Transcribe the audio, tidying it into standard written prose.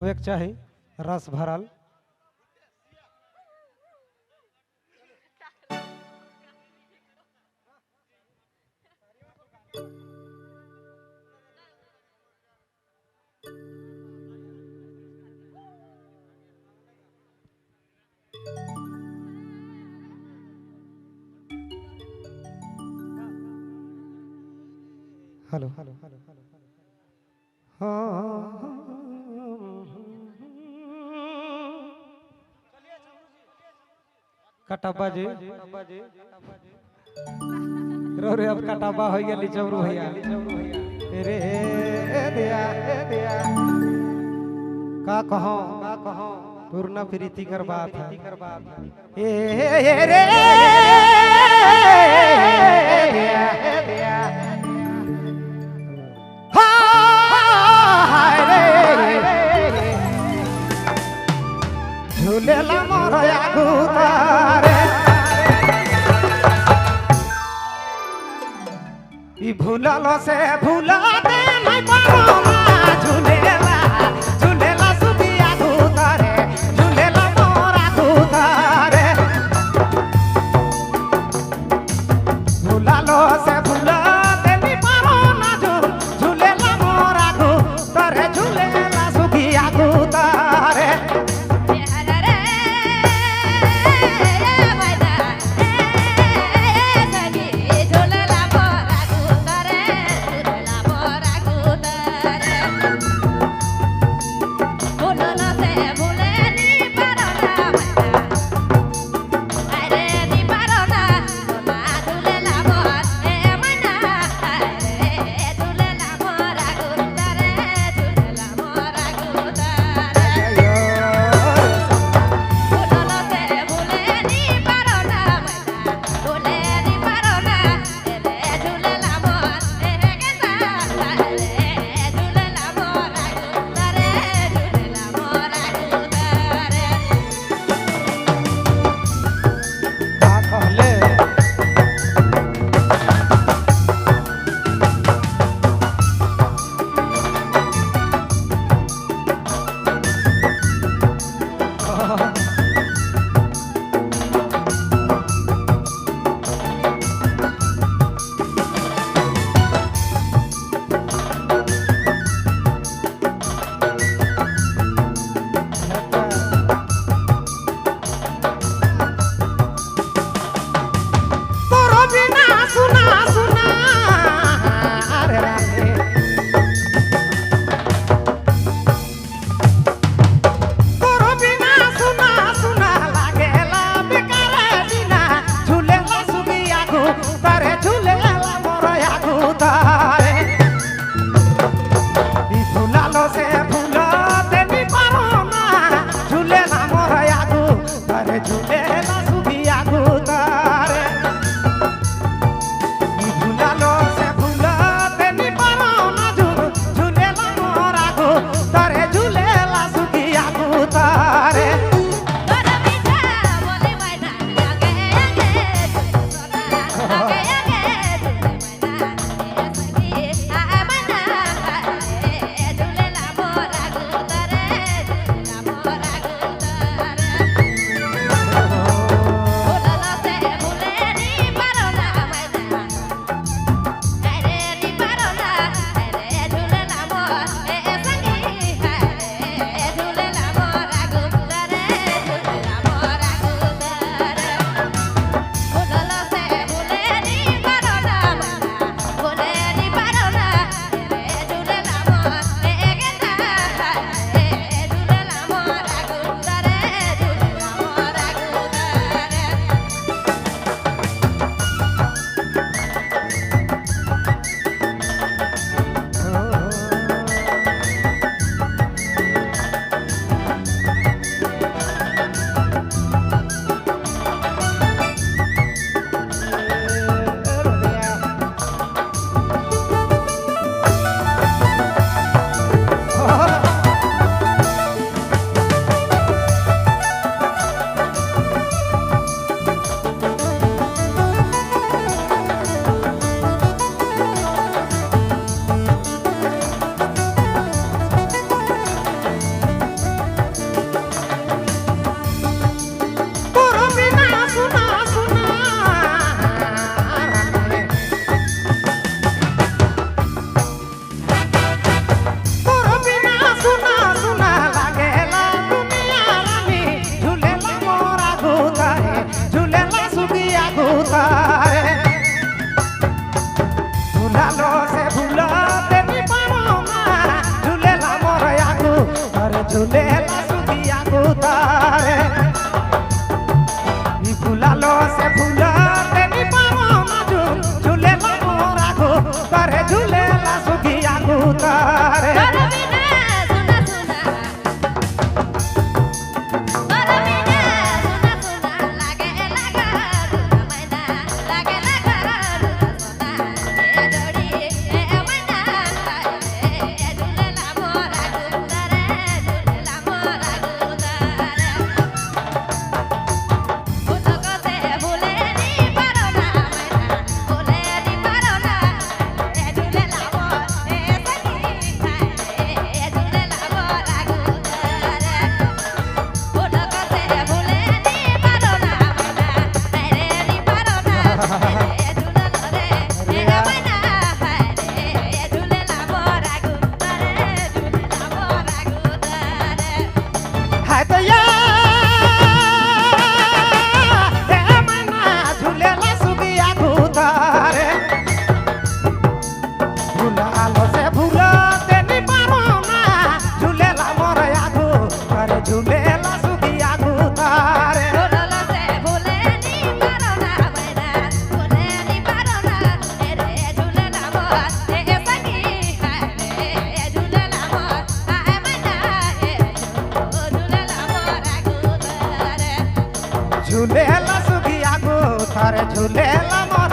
एक चाही रस भरल। हेलो हेलो हेलो हेलो कटब्बा जी रो रे अब कटब्बा हो गया लिचौरू भैया रे दिया का कहो पूर्ण प्रीति कर बात है ए रे दिया झूलेला मोरया गुतारे ई भूललो से भूला दे नहीं पारो मां झूलेला झूलेला सुदिया गुतारे झूलेला मोरा गुतारे भूललो से भूला दे नहीं पारो ना झूलेला मोरा गुतारे झूलेला सुदिया गुतारे झूलेला सुखिया गुतारे भूलालो से भूलते नी पारो ना झूलेला मोरा गो तारे झूलेला सुखिया गुतारे झूलेला सुखिया गो तारे झूलेला मोरा